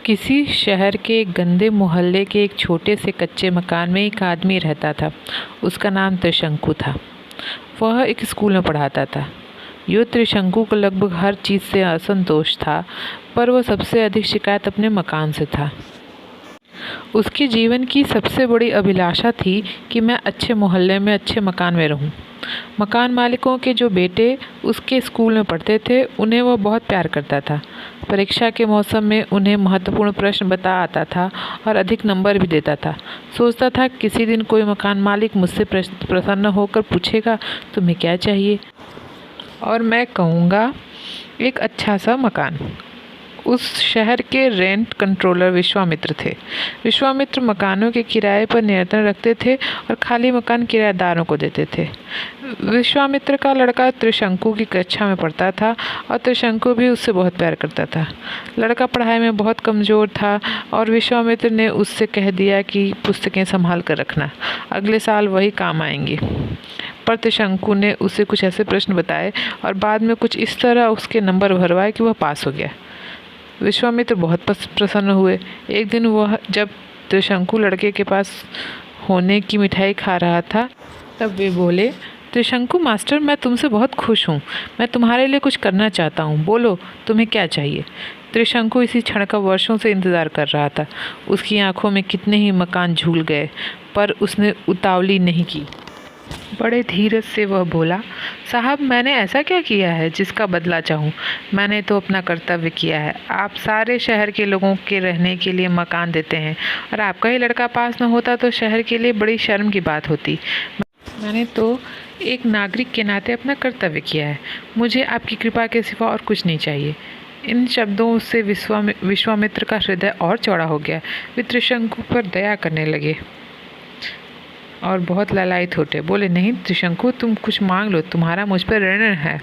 किसी शहर के एक गंदे मोहल्ले के एक छोटे से कच्चे मकान में एक आदमी रहता था। उसका नाम त्रिशंकु था। वह एक स्कूल में पढ़ाता था। यूँ त्रिशंकु को लगभग हर चीज़ से असंतोष था, पर वह सबसे अधिक शिकायत अपने मकान से था। उसके जीवन की सबसे बड़ी अभिलाषा थी कि मैं अच्छे मोहल्ले में, अच्छे मकान में रहूं। मकान मालिकों के जो बेटे उसके स्कूल में पढ़ते थे, उन्हें वह बहुत प्यार करता था। परीक्षा के मौसम में उन्हें महत्वपूर्ण प्रश्न बता आता था और अधिक नंबर भी देता था। सोचता था किसी दिन कोई मकान मालिक मुझसे प्रसन्न होकर पूछेगा, तुम्हें क्या चाहिए? और मैं कहूँगा, एक अच्छा सा मकान। उस शहर के रेंट कंट्रोलर विश्वामित्र थे। विश्वामित्र मकानों के किराए पर नियंत्रण रखते थे और खाली मकान किराएदारों को देते थे। विश्वामित्र का लड़का त्रिशंकु की कक्षा में पढ़ता था और त्रिशंकु भी उससे बहुत प्यार करता था। लड़का पढ़ाई में बहुत कमज़ोर था और विश्वामित्र ने उससे कह दिया कि पुस्तकें संभाल कर रखना, अगले साल वही काम आएंगी। पर त्रिशंकु ने उसे कुछ ऐसे प्रश्न बताए और बाद में कुछ इस तरह उसके नंबर भरवाए कि वह पास हो गया। विश्वामित्र बहुत प्रसन्न हुए। एक दिन वह जब त्रिशंकु लड़के के पास होने की मिठाई खा रहा था, तब वे बोले, त्रिशंकु मास्टर, मैं तुमसे बहुत खुश हूँ। मैं तुम्हारे लिए कुछ करना चाहता हूँ। बोलो, तुम्हें क्या चाहिए? त्रिशंकु इसी क्षण का वर्षों से इंतज़ार कर रहा था। उसकी आंखों में कितने ही मकान झूल गए, पर उसने उतावली नहीं की। बड़े धीरज से वह बोला, साहब, मैंने ऐसा क्या किया है जिसका बदला चाहूँ? मैंने तो अपना कर्तव्य किया है। आप सारे शहर के लोगों के रहने के लिए मकान देते हैं और आपका ही लड़का पास न होता तो शहर के लिए बड़ी शर्म की बात होती। मैंने तो एक नागरिक के नाते अपना कर्तव्य किया है। मुझे आपकी कृपा के सिवा और कुछ नहीं चाहिए। इन शब्दों से विश्वामित्र का हृदय और चौड़ा हो गया। वे त्रिशंकु पर दया करने लगे और बहुत लालायित होते। बोले, नहीं त्रिशंकु, तुम कुछ मांग लो, तुम्हारा मुझ पर ऋण है।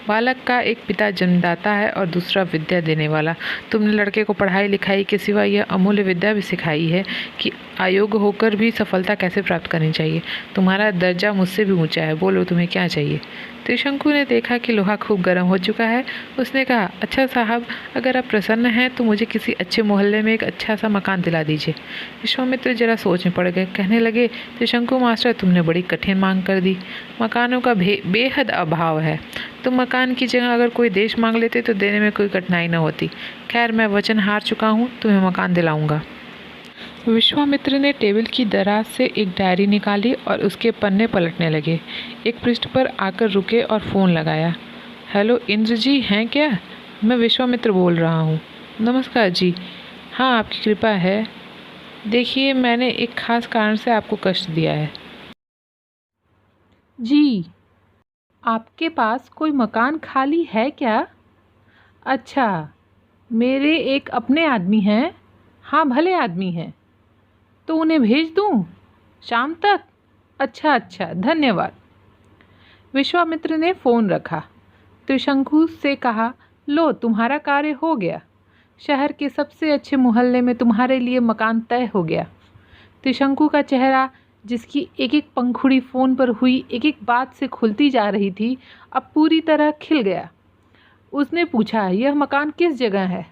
बालक का एक पिता जन्मदाता है और दूसरा विद्या देने वाला। तुमने लड़के को पढ़ाई लिखाई के सिवा यह अमूल्य विद्या भी सिखाई है कि अयोग्य होकर भी सफलता कैसे प्राप्त करनी चाहिए। तुम्हारा दर्जा मुझसे भी ऊंचा है। बोलो, तुम्हें क्या चाहिए? त्रिशंकु ने देखा कि लोहा खूब गर्म हो चुका है। उसने कहा, अच्छा साहब, अगर आप प्रसन्न हैं तो मुझे किसी अच्छे मोहल्ले में एक अच्छा सा मकान दिला दीजिए। विश्वामित्र जरा सोच में पड़ गए। कहने लगे, त्रिशंकु मास्टर, तुमने बड़ी कठिन मांग कर दी। मकानों का बेहद अभाव है। तुम मकान की जगह अगर कोई देश मांग लेते तो देने में कोई कठिनाई न होती। खैर, मैं वचन हार चुका हूँ, तुम्हें मकान दिलाऊंगा। विश्वामित्र ने टेबल की दराज से एक डायरी निकाली और उसके पन्ने पलटने लगे। एक पृष्ठ पर आकर रुके और फ़ोन लगाया। हेलो, इंद्र जी हैं क्या? मैं विश्वामित्र बोल रहा हूँ। नमस्कार जी। हाँ, आपकी कृपा है। देखिए, मैंने एक ख़ास कारण से आपको कष्ट दिया है। जी, आपके पास कोई मकान खाली है क्या? अच्छा, मेरे एक अपने आदमी हैं। हाँ, भले आदमी हैं। तो उन्हें भेज दूँ शाम तक? अच्छा अच्छा, धन्यवाद। विश्वामित्र ने फ़ोन रखा। त्रिशंकु से कहा, लो, तुम्हारा कार्य हो गया। शहर के सबसे अच्छे मोहल्ले में तुम्हारे लिए मकान तय हो गया। त्रिशंकु का चेहरा, जिसकी एक एक पंखुड़ी फ़ोन पर हुई एक एक बात से खुलती जा रही थी, अब पूरी तरह खिल गया। उसने पूछा, यह मकान किस जगह है?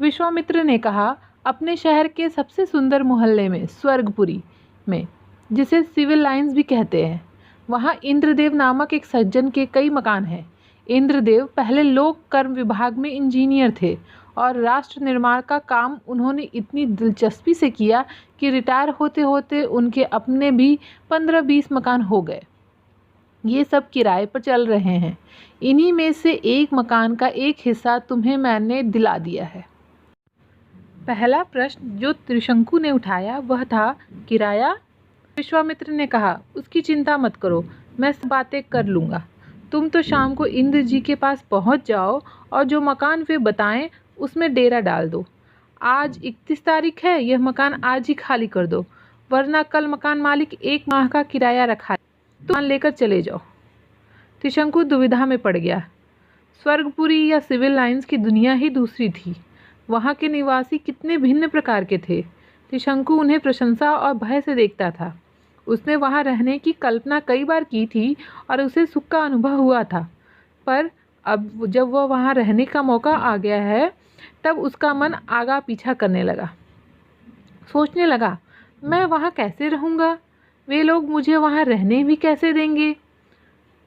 विश्वामित्र ने कहा, अपने शहर के सबसे सुंदर मोहल्ले में, स्वर्गपुरी में, जिसे सिविल लाइंस भी कहते हैं। वहाँ इंद्रदेव नामक एक सज्जन के कई मकान हैं। इंद्रदेव पहले लोक कर्म विभाग में इंजीनियर थे और राष्ट्र निर्माण का काम उन्होंने इतनी दिलचस्पी से किया कि रिटायर होते होते उनके अपने भी 15-20 मकान हो गए। ये सब किराए पर चल रहे हैं। इन्हीं में से एक मकान का एक हिस्सा तुम्हें मैंने दिला दिया है। पहला प्रश्न जो त्रिशंकु ने उठाया वह था, किराया? विश्वामित्र ने कहा, उसकी चिंता मत करो, मैं सब बातें कर लूँगा। तुम तो शाम को इंद्र जी के पास पहुँच जाओ और जो मकान वे बताएं उसमें डेरा डाल दो। आज 31 तारीख है, यह मकान आज ही खाली कर दो, वरना कल मकान मालिक 1 माह का किराया रखा है, तो मकान लेकर चले जाओ। त्रिशंकु दुविधा में पड़ गया। स्वर्गपुरी या सिविल लाइंस की दुनिया ही दूसरी थी। वहाँ के निवासी कितने भिन्न प्रकार के थे। त्रिशंकु उन्हें प्रशंसा और भय से देखता था। उसने वहाँ रहने की कल्पना कई बार की थी और उसे सुख का अनुभव हुआ था, पर अब जब वह वहाँ रहने का मौका आ गया है, तब उसका मन आगा पीछा करने लगा। सोचने लगा, मैं वहाँ कैसे रहूँगा, वे लोग मुझे वहाँ रहने भी कैसे देंगे।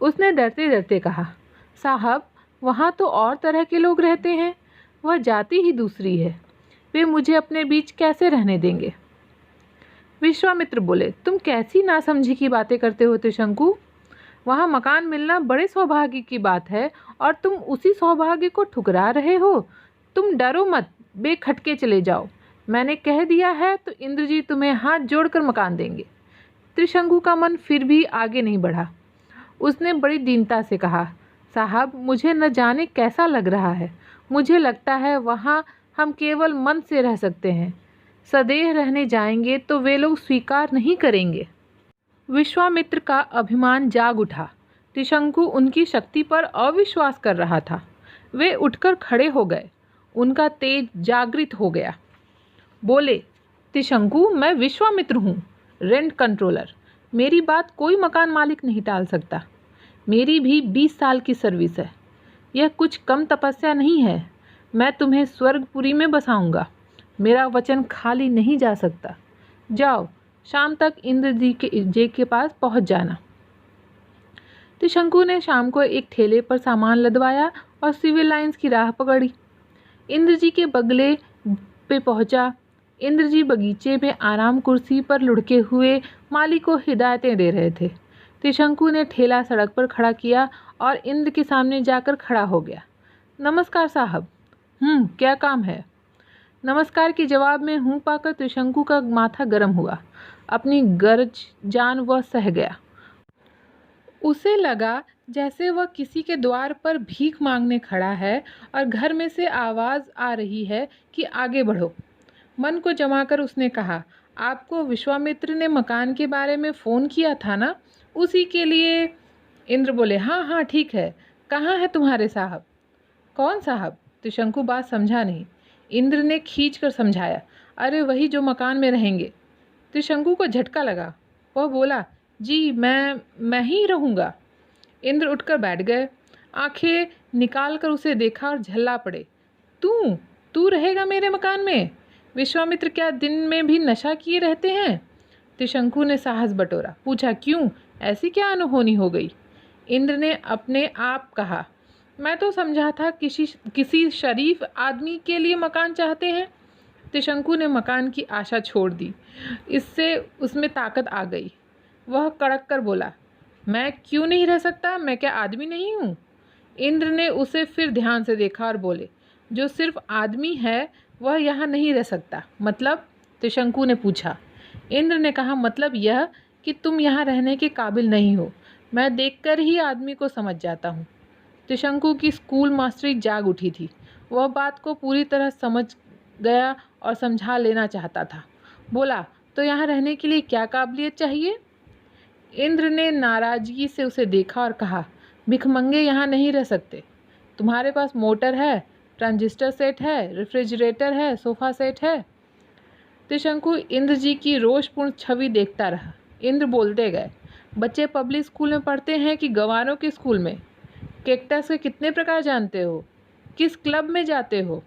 उसने डरते डरते कहा, साहब वहाँ तो और तरह के लोग रहते हैं, वह जाति ही दूसरी है, वे मुझे अपने बीच कैसे रहने देंगे। विश्वामित्र बोले, तुम कैसी नासमझी की बातें करते हो त्रिशंकु, वहाँ मकान मिलना बड़े सौभाग्य की बात है और तुम उसी सौभाग्य को ठुकरा रहे हो। तुम डरो मत, बेखटके चले जाओ, मैंने कह दिया है तो इंद्र जी तुम्हें हाथ जोड़कर मकान देंगे। त्रिशंकु का मन फिर भी आगे नहीं बढ़ा। उसने बड़ी दीनता से कहा, साहब मुझे न जाने कैसा लग रहा है, मुझे लगता है वहाँ हम केवल मन से रह सकते हैं, सदैव रहने जाएंगे तो वे लोग स्वीकार नहीं करेंगे। विश्वामित्र का अभिमान जाग उठा। त्रिशंकु उनकी शक्ति पर अविश्वास कर रहा था। वे उठकर खड़े हो गए, उनका तेज जागृत हो गया। बोले, त्रिशंकु मैं विश्वामित्र हूँ, रेंट कंट्रोलर, मेरी बात कोई मकान मालिक नहीं टाल सकता। मेरी भी 20 साल की सर्विस है, यह कुछ कम तपस्या नहीं है। मैं तुम्हें स्वर्गपुरी में बसाऊंगा, मेरा वचन खाली नहीं जा सकता। जाओ, शाम तक इंद्र जी के पास पहुंच जाना। त्रिशंकु ने शाम को एक ठेले पर सामान लदवाया और सिविल लाइंस की राह पकड़ी। इंद्र जी के बंगले पे पहुंचा। इंद्र जी बगीचे में आराम कुर्सी पर लुढ़के हुए माली को हिदायतें दे रहे थे। त्रिशंकु ने ठेला सड़क पर खड़ा किया और इंद्र के सामने जाकर खड़ा हो गया। नमस्कार साहब। क्या काम है? नमस्कार के जवाब में हूँ पाकर त्रिशंकु का माथा गर्म हुआ। अपनी गरज जान वह सह गया। उसे लगा जैसे वह किसी के द्वार पर भीख मांगने खड़ा है और घर में से आवाज़ आ रही है कि आगे बढ़ो। मन को जमाकर उसने कहा, आपको विश्वामित्र ने मकान के बारे में फ़ोन किया था ना, उसी के लिए। इंद्र बोले, हाँ हाँ ठीक है, कहाँ है तुम्हारे साहब? कौन साहब? त्रिशंकु बात समझा नहीं। इंद्र ने खींच कर समझाया, अरे वही जो मकान में रहेंगे। त्रिशंकु को झटका लगा। वह बोला, जी मैं ही रहूँगा। इंद्र उठकर बैठ गए, आंखें निकाल कर उसे देखा और झल्ला पड़े। तू रहेगा मेरे मकान में? विश्वामित्र क्या दिन में भी नशा किए रहते हैं? त्रिशंकु ने साहस बटोरा, पूछा, क्यों, ऐसी क्या अनहोनी हो गई? इंद्र ने अपने आप कहा, मैं तो समझा था किसी शरीफ आदमी के लिए मकान चाहते हैं। त्रिशंकु ने मकान की आशा छोड़ दी, इससे उसमें ताकत आ गई। वह कड़क कर बोला, मैं क्यों नहीं रह सकता, मैं क्या आदमी नहीं हूँ? इंद्र ने उसे फिर ध्यान से देखा और बोले, जो सिर्फ आदमी है वह यहाँ नहीं रह सकता। मतलब? त्रिशंकु ने पूछा। इंद्र ने कहा, मतलब यह कि तुम यहाँ रहने के काबिल नहीं हो, मैं देखकर ही आदमी को समझ जाता हूँ। त्रिशंकु की स्कूल मास्टरी जाग उठी थी। वह बात को पूरी तरह समझ गया और समझा लेना चाहता था। बोला, तो यहाँ रहने के लिए क्या काबिलियत चाहिए? इंद्र ने नाराज़गी से उसे देखा और कहा, भिखमंगे यहाँ नहीं रह सकते। तुम्हारे पास मोटर है, ट्रांजिस्टर सेट है, रेफ्रिजरेटर है, सोफ़ा सेट है। त्रिशंकु इंद्र जी की रोषपूर्ण छवि देखता रहा। इंद्र बोलते गए, बच्चे पब्लिक स्कूल में पढ़ते हैं कि गंवारों के स्कूल में? कैक्टस के कितने प्रकार जानते हो? किस क्लब में जाते हो?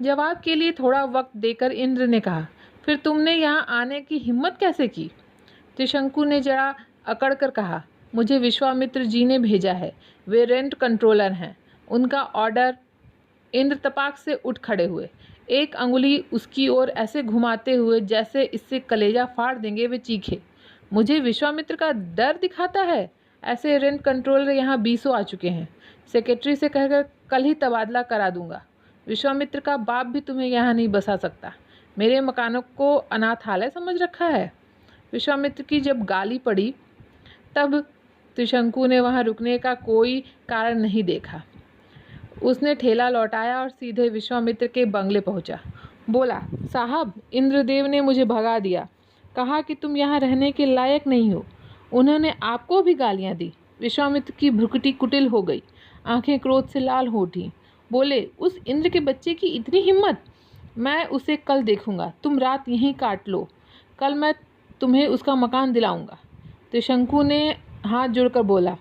जवाब के लिए थोड़ा वक्त देकर इंद्र ने कहा, फिर तुमने यहाँ आने की हिम्मत कैसे की? त्रिशंकु ने जरा अकड़ कर कहा, मुझे विश्वामित्र जी ने भेजा है, वे रेंट कंट्रोलर हैं, उनका ऑर्डर। इंद्र तपाक से उठ खड़े हुए, एक अंगुली उसकी ओर ऐसे घुमाते हुए जैसे इससे कलेजा फाड़ देंगे। वे चीखे, मुझे विश्वामित्र का डर दिखाता है? ऐसे रेंट कंट्रोलर यहाँ 20 आ चुके हैं। सेक्रेटरी से कहकर कल ही तबादला करा दूंगा। विश्वामित्र का बाप भी तुम्हें यहाँ नहीं बसा सकता। मेरे मकानों को अनाथालय समझ रखा है। विश्वामित्र की जब गाली पड़ी तब त्रिशंकु ने वहाँ रुकने का कोई कारण नहीं देखा। उसने ठेला लौटाया और सीधे विश्वामित्र के बंगले पहुँचा। बोला, साहब इंद्रदेव ने मुझे भगा दिया, कहा कि तुम यहाँ रहने के लायक नहीं हो। उन्होंने आपको भी गालियाँ दी। विश्वामित्र की भ्रुकुटी कुटिल हो गई, आंखें क्रोध से लाल हो उठी। बोले, उस इंद्र के बच्चे की इतनी हिम्मत? मैं उसे कल देखूंगा, तुम रात यहीं काट लो, कल मैं तुम्हें उसका मकान दिलाऊंगा। त्रिशंकु ने हाथ जोड़कर बोला,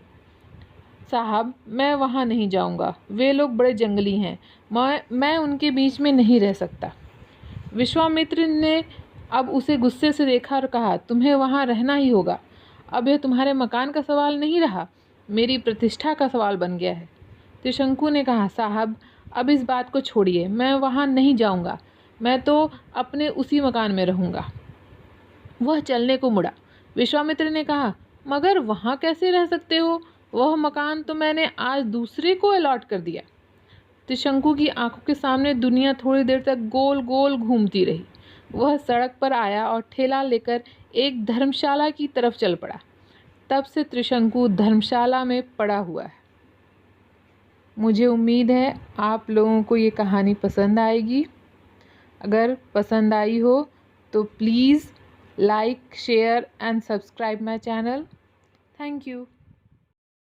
साहब, मैं वहाँ नहीं जाऊँगा। वे लोग बड़े जंगली हैं। मैं उनके बीच में नहीं रह सकता। विश्वामित्र ने अब उसे गुस्से से देखा और कहा, तुम्हें वहाँ रहना ही होगा। अब यह तुम्हारे मकान का सवाल नहीं रहा, मेरी प्रतिष्ठा का सवाल बन गया है। त्रिशंकु ने कहा, साहब, अब इस बात को छोड़िए, मैं वहाँ नहीं जाऊँगा। मैं तो अपने उसी मकान में रहूँगा। वह चलने को मुड़ा। विश्वामित्र ने कहा, मगर वहाँ कैसे रह सकते हो? वह मकान तो मैंने आज दूसरे को अलॉट कर दिया। त्रिशंकु की आंखों के सामने दुनिया थोड़ी देर तक गोल गोल घूमती रही। वह सड़क पर आया और ठेला लेकर एक धर्मशाला की तरफ चल पड़ा। तब से त्रिशंकु धर्मशाला में पड़ा हुआ है। मुझे उम्मीद है आप लोगों को ये कहानी पसंद आएगी। अगर पसंद आई हो तो please like, share and subscribe my channel. Thank you.